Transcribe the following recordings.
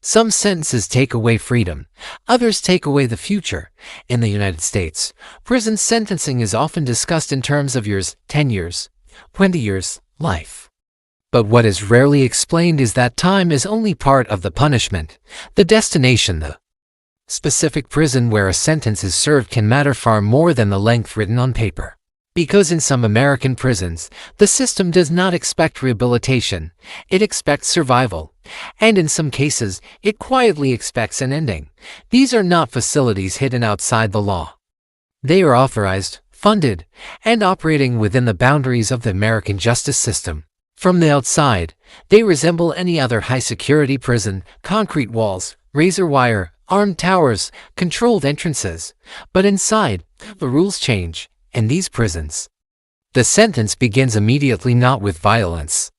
Some sentences take away freedom, others take away the future. In the United States, prison sentencing is often discussed in terms of years, 10 years, 20 years, life. But what is rarely explained is that time is only part of the punishment. The destination, the specific prison where a sentence is served, can matter far more than the length written on paper. Because in some American prisons, the system does not expect rehabilitation, it expects survival. And in some cases, it quietly expects an ending. These are not facilities hidden outside the law. They are authorized, funded, and operating within the boundaries of the American justice system. From the outside, they resemble any other high-security prison: concrete walls, razor wire, armed towers, controlled entrances. But inside, the rules change. In these prisons, the sentence begins immediately, not with violence,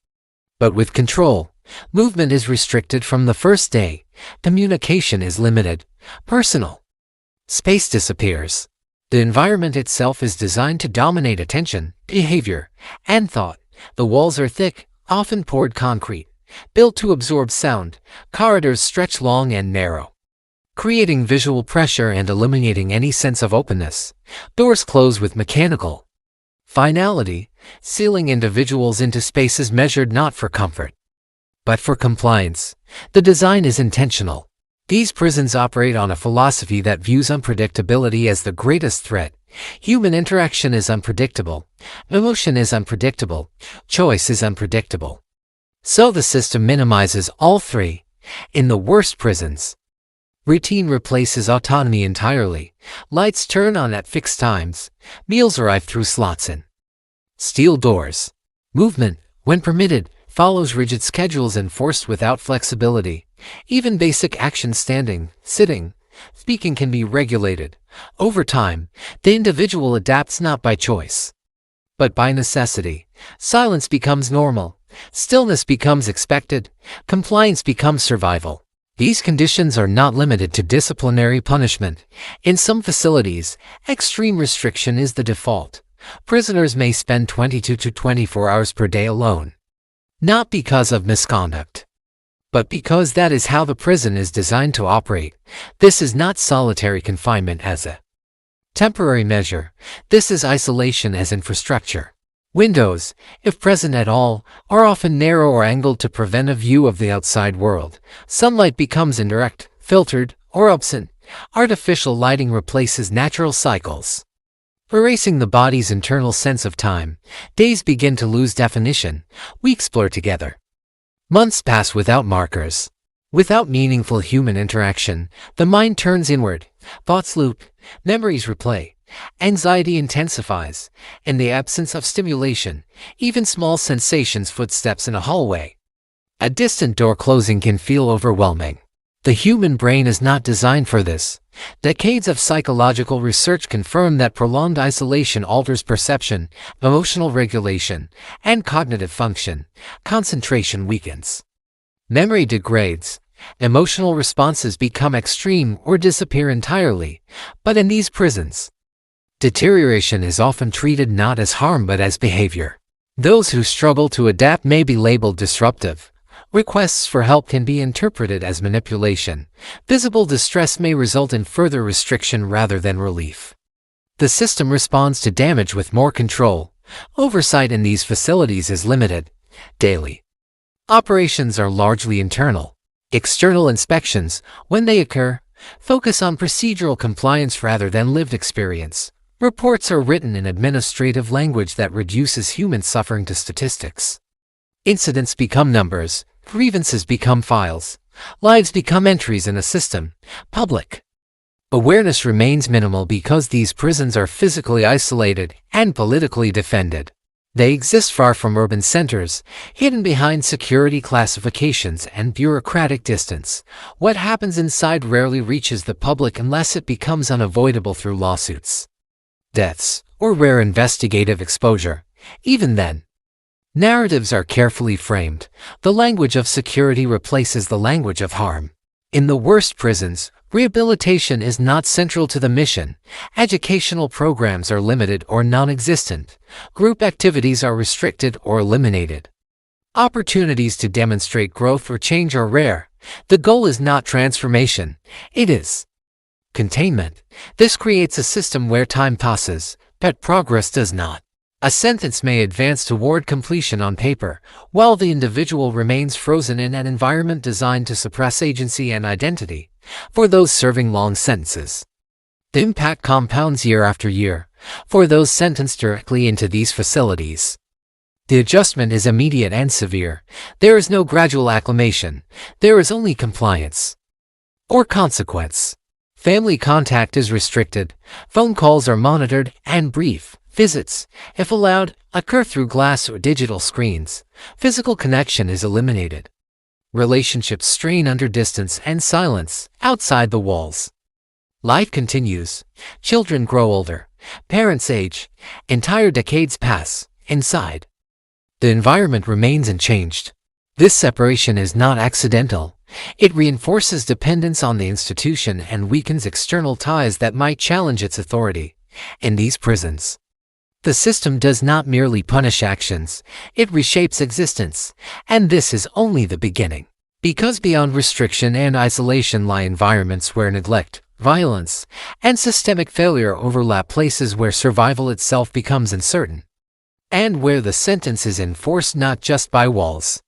but with control. Movement is restricted from the first day. Communication is limited. Personal space disappears. The environment itself is designed to dominate attention, behavior, and thought. The walls are thick, often poured concrete, built to absorb sound. Corridors stretch long and narrow, creating visual pressure and eliminating any sense of openness. Doors close with mechanical finality, sealing individuals into spaces measured not for comfort, but for compliance. The design is intentional. These prisons operate on a philosophy that views unpredictability as the greatest threat. Human interaction is unpredictable. Emotion is unpredictable. Choice is unpredictable. So the system minimizes all three. In the worst prisons, routine replaces autonomy entirely. Lights turn on at fixed times. Meals arrive through slots in steel doors. Movement, when permitted, follows rigid schedules enforced without flexibility. Even basic action, standing, sitting, speaking, can be regulated. Over time, the individual adapts not by choice, but by necessity. Silence becomes normal. Stillness becomes expected. Compliance becomes survival. These conditions are not limited to disciplinary punishment. In some facilities, extreme restriction is the default. Prisoners may spend 22 to 24 hours per day alone, not because of misconduct, but because that is how the prison is designed to operate. This is not solitary confinement as a temporary measure. This is isolation as infrastructure. Windows, if present at all, are often narrow or angled to prevent a view of the outside world. Sunlight becomes indirect, filtered, or absent. Artificial lighting replaces natural cycles, erasing the body's internal sense of time. Days begin to lose definition. Weeks blur together. Months pass without markers. Without meaningful human interaction, the mind turns inward. Thoughts loop. Memories replay. Anxiety intensifies. In the absence of stimulation, even small sensations, footsteps in a hallway, a distant door closing, can feel overwhelming. The human brain is not designed for this. Decades of psychological research confirm that prolonged isolation alters perception, emotional regulation, and cognitive function. Concentration weakens. Memory degrades. Emotional responses become extreme or disappear entirely. But in these prisons, deterioration is often treated not as harm but as behavior. Those who struggle to adapt may be labeled disruptive. Requests for help can be interpreted as manipulation. Visible distress may result in further restriction rather than relief. The system responds to damage with more control. Oversight in these facilities is limited. Daily operations are largely internal. External inspections, when they occur, focus on procedural compliance rather than lived experience. Reports are written in administrative language that reduces human suffering to statistics. Incidents become numbers. Grievances become files. Lives become entries in a system. Public awareness remains minimal because these prisons are physically isolated and politically defended. They exist far from urban centers, hidden behind security classifications and bureaucratic distance. What happens inside rarely reaches the public unless it becomes unavoidable through lawsuits, deaths, or rare investigative exposure. Even then, narratives are carefully framed. The language of security replaces the language of harm. In the worst prisons, rehabilitation is not central to the mission. Educational programs are limited or non-existent. Group activities are restricted or eliminated. Opportunities to demonstrate growth or change are rare. The goal is not transformation, it is containment. This creates a system where time passes, but progress does not. A sentence may advance toward completion on paper, while the individual remains frozen in an environment designed to suppress agency and identity. For those serving long sentences, the impact compounds year after year. For those sentenced directly into these facilities, the adjustment is immediate and severe. There is no gradual acclimation. There is only compliance or consequence. Family contact is restricted. Phone calls are monitored, and brief visits, if allowed, occur through glass or digital screens. Physical connection is eliminated. Relationships strain under distance and silence outside the walls. Life continues. Children grow older. Parents age. Entire decades pass. Inside, the environment remains unchanged. This separation is not accidental. It reinforces dependence on the institution and weakens external ties that might challenge its authority. In these prisons, the system does not merely punish actions, it reshapes existence, and this is only the beginning. Because beyond restriction and isolation lie environments where neglect, violence, and systemic failure overlap, places where survival itself becomes uncertain, and where the sentence is enforced not just by walls,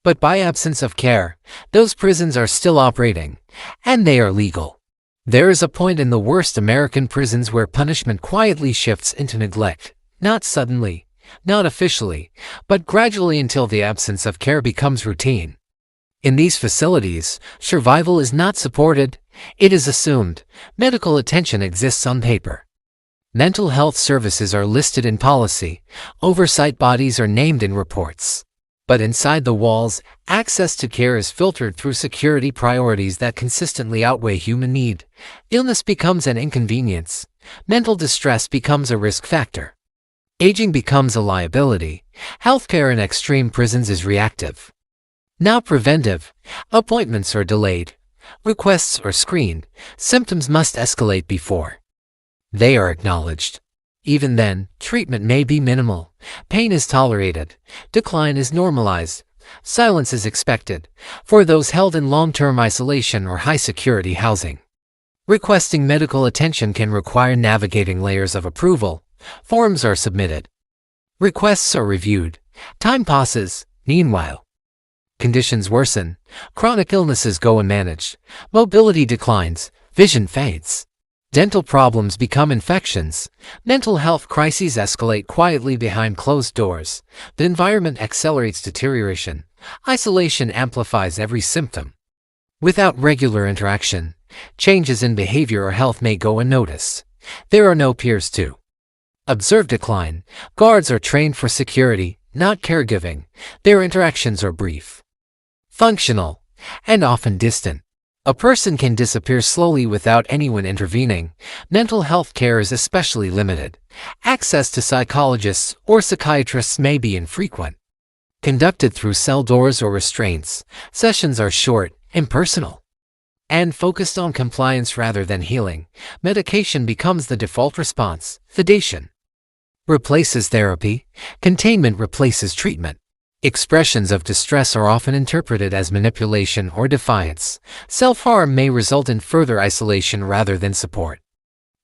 but by absence of care. Those prisons are still operating, and they are legal. There is a point in the worst American prisons where punishment quietly shifts into neglect, not suddenly, not officially, but gradually until the absence of care becomes routine. In these facilities, survival is not supported, it is assumed. Medical attention exists on paper. Mental health services are listed in policy, oversight bodies are named in reports. But inside the walls, access to care is filtered through security priorities that consistently outweigh human need. Illness becomes an inconvenience. Mental distress becomes a risk factor. Aging becomes a liability. Healthcare in extreme prisons is reactive, not preventive. Appointments are delayed. Requests are screened. Symptoms must escalate before they are acknowledged. Even then, treatment may be minimal. Pain is tolerated. Decline is normalized. Silence is expected. For those held in long-term isolation or high-security housing, requesting medical attention can require navigating layers of approval. Forms are submitted. Requests are reviewed. Time passes. Meanwhile, conditions worsen. Chronic illnesses go unmanaged. Mobility declines. Vision fades. Dental problems become infections. Mental health crises escalate quietly behind closed doors. The environment accelerates deterioration. Isolation amplifies every symptom. Without regular interaction, changes in behavior or health may go unnoticed. There are no peers to observe decline. Guards are trained for security, not caregiving. Their interactions are brief, functional, and often distant. A person can disappear slowly without anyone intervening. Mental health care is especially limited. Access to psychologists or psychiatrists may be infrequent. Conducted through cell doors or restraints, sessions are short, impersonal, and focused on compliance rather than healing. Medication becomes the default response. Sedation replaces therapy. Containment replaces treatment. Expressions of distress are often interpreted as manipulation or defiance. Self-harm may result in further isolation rather than support.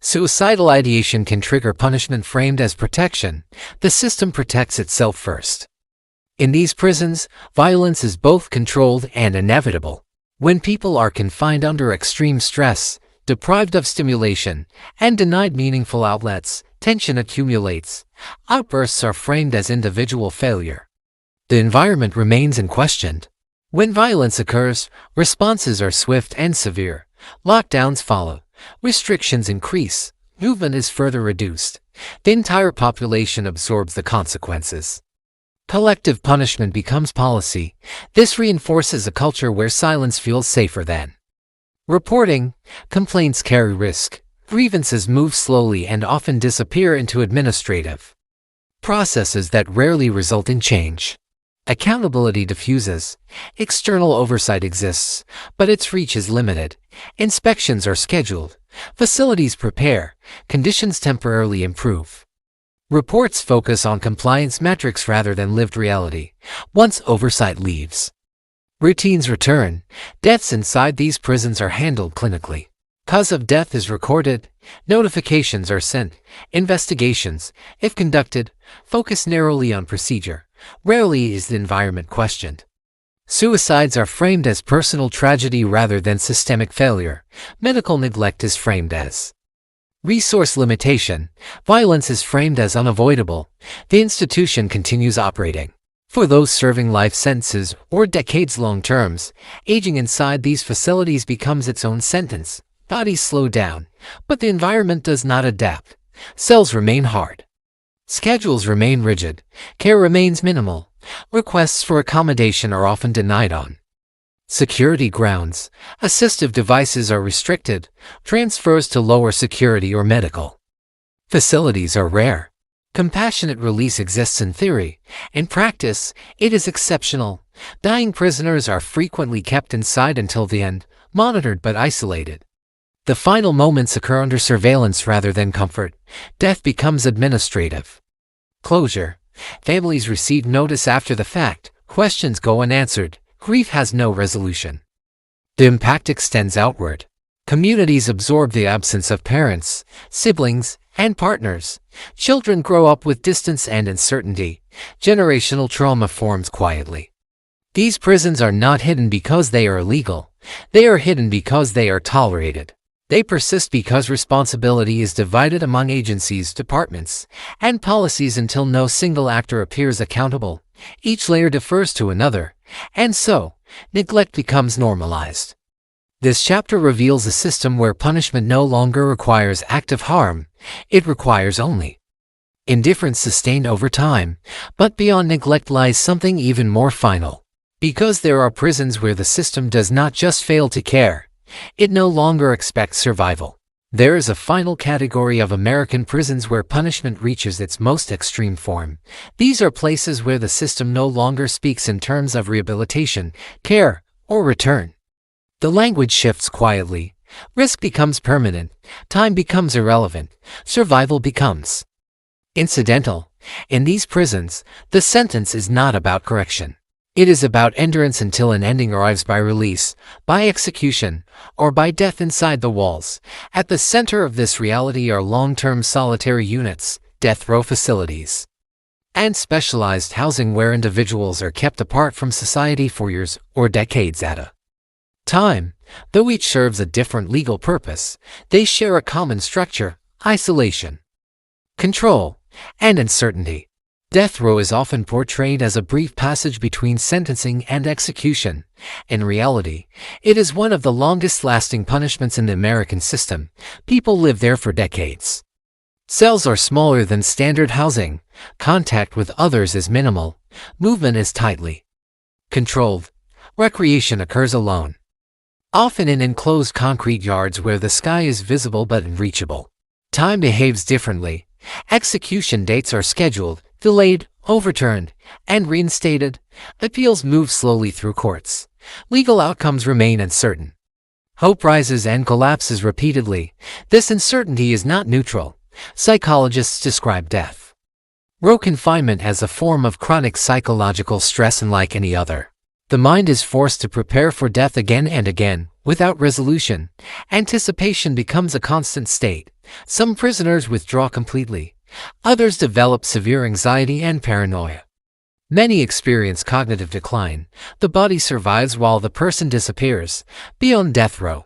Suicidal ideation can trigger punishment framed as protection. The system protects itself first. In these prisons, violence is both controlled and inevitable. When people are confined under extreme stress, deprived of stimulation, and denied meaningful outlets, tension accumulates. Outbursts are framed as individual failure. The environment remains unquestioned. When violence occurs, responses are swift and severe. Lockdowns follow. Restrictions increase. Movement is further reduced. The entire population absorbs the consequences. Collective punishment becomes policy. This reinforces a culture where silence feels safer than reporting. Complaints carry risk. Grievances move slowly and often disappear into administrative processes that rarely result in change. Accountability diffuses. External oversight exists, but its reach is limited. Inspections are scheduled. Facilities prepare. Conditions temporarily improve. Reports focus on compliance metrics rather than lived reality. Once oversight leaves, Routines return. Deaths inside these prisons are handled clinically. Cause of death is recorded. Notifications are sent. Investigations, if conducted, focus narrowly on procedure. Rarely is the environment questioned. Suicides are framed as personal tragedy rather than systemic failure. Medical neglect is framed as resource limitation. Violence is framed as unavoidable. The institution continues operating. For those serving life sentences or decades-long terms, aging inside these facilities becomes its own sentence. Bodies slow down, but the environment does not adapt. Cells remain hard. Schedules remain rigid. Care remains minimal. Requests for accommodation are often denied on security grounds. Assistive devices are restricted. Transfers to lower security or medical facilities are rare. Compassionate release exists in theory. In practice, it is exceptional. Dying prisoners are frequently kept inside until the end, monitored but isolated. The final moments occur under surveillance rather than comfort. Death becomes administrative. Closure. Families receive notice after the fact. Questions go unanswered. Grief has no resolution. The impact extends outward. Communities absorb the absence of parents, siblings, and partners. Children grow up with distance and uncertainty. Generational trauma forms quietly. These prisons are not hidden because they are illegal. They are hidden because they are tolerated. They persist because responsibility is divided among agencies, departments, and policies until no single actor appears accountable. Each layer defers to another, and so, neglect becomes normalized. This chapter reveals a system where punishment no longer requires active harm, it requires only indifference sustained over time. But beyond neglect lies something even more final. Because there are prisons where the system does not just fail to care, it no longer expects survival. There is a final category of American prisons where punishment reaches its most extreme form. These are places where the system no longer speaks in terms of rehabilitation, care, or return. The language shifts quietly. Risk becomes permanent. Time becomes irrelevant. Survival becomes incidental. In these prisons, the sentence is not about correction. It is about endurance until an ending arrives by release, by execution, or by death inside the walls. At the center of this reality are long-term solitary units, death row facilities, and specialized housing where individuals are kept apart from society for years or decades at a time. Though each serves a different legal purpose, they share a common structure: isolation, control, and uncertainty. Death row is often portrayed as a brief passage between sentencing and execution. In reality, it is one of the longest-lasting punishments in the American system. People live there for decades. Cells are smaller than standard housing. Contact with others is minimal. Movement is tightly controlled. Recreation occurs alone, often in enclosed concrete yards where the sky is visible but unreachable. Time behaves differently. Execution dates are scheduled, delayed, overturned, and reinstated. Appeals move slowly through courts. Legal outcomes remain uncertain. Hope rises and collapses repeatedly. This uncertainty is not neutral. Psychologists describe death row confinement as a form of chronic psychological stress unlike any other. The mind is forced to prepare for death again and again, without resolution. Anticipation becomes a constant state. Some prisoners withdraw completely. Others develop severe anxiety and paranoia. Many experience cognitive decline. The body survives while the person disappears. Beyond death row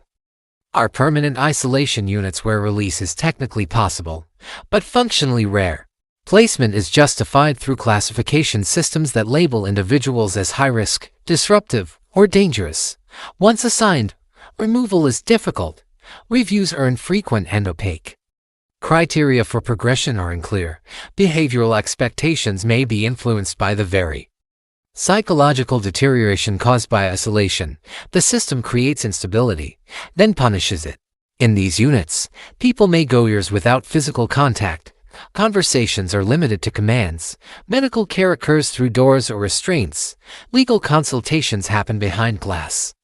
are permanent isolation units where release is technically possible, but functionally rare. Placement is justified through classification systems that label individuals as high-risk, disruptive, or dangerous. Once assigned, removal is difficult. Reviews are infrequent and opaque. Criteria for progression are unclear. Behavioral expectations may be influenced by the very psychological deterioration caused by isolation. The system creates instability, then punishes it. In these units, people may go years without physical contact. Conversations are limited to commands. Medical care occurs through doors or restraints. Legal consultations happen behind glass.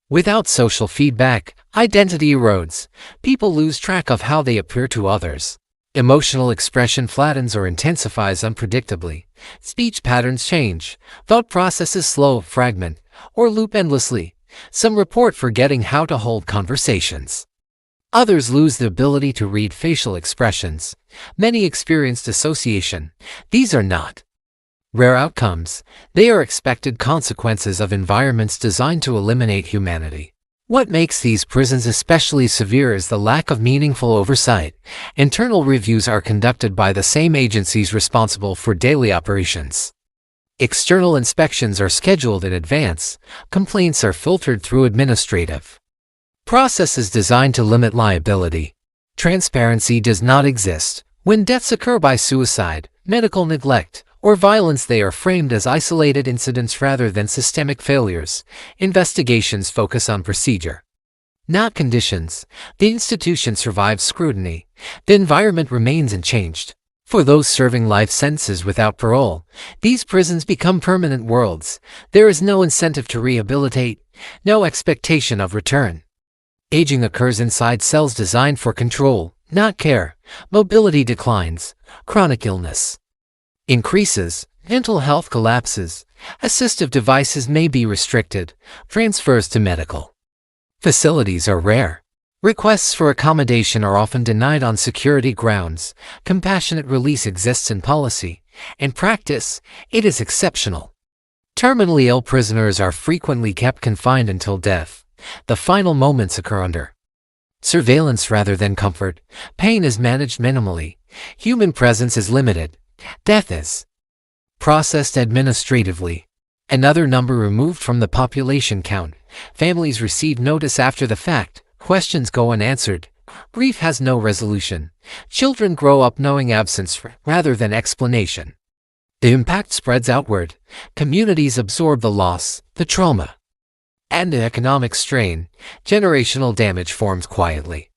Without social feedback, identity erodes. People lose track of how they appear to others. Emotional expression flattens or intensifies unpredictably. Speech patterns change. Thought processes slow, fragment, or loop endlessly. Some report forgetting how to hold conversations. Others lose the ability to read facial expressions. Many experience dissociation. These are not rare outcomes. They are expected consequences of environments designed to eliminate humanity. What makes these prisons especially severe is the lack of meaningful oversight. Internal reviews are conducted by the same agencies responsible for daily operations. External inspections are scheduled in advance. Complaints are filtered through administrative processes designed to limit liability. Transparency does not exist. When deaths occur by suicide, medical neglect, or violence, they are framed as isolated incidents rather than systemic failures. Investigations focus on procedure, not conditions. The institution survives scrutiny. The environment remains unchanged. For those serving life sentences without parole, these prisons become permanent worlds. There is no incentive to rehabilitate, no expectation of return. Aging occurs inside cells designed for control, not care. Mobility declines. Chronic illness increases. Mental health collapses. Assistive devices may be restricted. Transfers to medical facilities are rare. Requests for accommodation are often denied on security grounds. Compassionate release exists in policy. In practice, it is exceptional. Terminally ill prisoners are frequently kept confined until death. The final moments occur under surveillance rather than comfort. Pain is managed minimally. Human presence is limited. Death is processed administratively. Another number removed from the population count. Families receive notice after the fact. Questions go unanswered. Grief has no resolution. Children grow up knowing absence rather than explanation. The impact spreads outward. Communities absorb the loss, the trauma, and the economic strain. Generational damage forms quietly,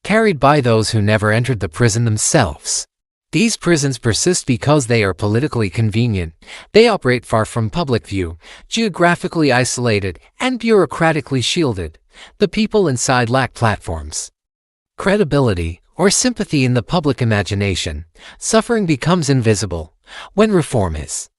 carried by those who never entered the prison themselves. These prisons persist because they are politically convenient. They operate far from public view, geographically isolated, and bureaucratically shielded. The people inside lack platforms, credibility, or sympathy in the public imagination. Suffering becomes invisible. When reform is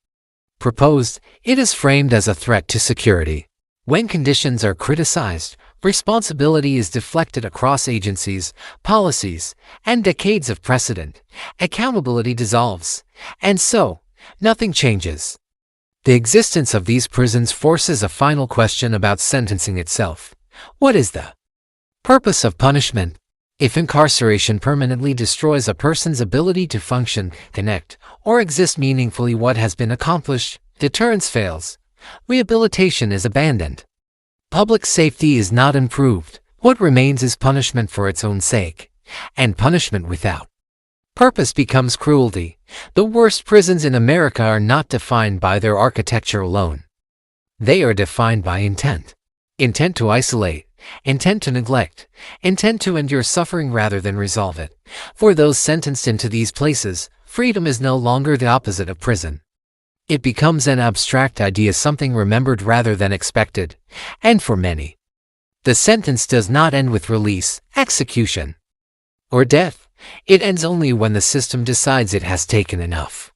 proposed, it is framed as a threat to security. When conditions are criticized, responsibility is deflected across agencies, policies, and decades of precedent. Accountability dissolves, and so, nothing changes. The existence of these prisons forces a final question about sentencing itself. What is the purpose of punishment? If incarceration permanently destroys a person's ability to function, connect, or exist meaningfully, what has been accomplished? Deterrence fails. Rehabilitation is abandoned. Public safety is not improved. What remains is punishment for its own sake. And punishment without purpose becomes cruelty. The worst prisons in America are not defined by their architecture alone. They are defined by intent. Intent to isolate. Intent to neglect. Intent to endure suffering rather than resolve it. For those sentenced into these places, freedom is no longer the opposite of prison. It becomes an abstract idea, something remembered rather than expected. And for many, the sentence does not end with release, execution, or death. It ends only when the system decides it has taken enough.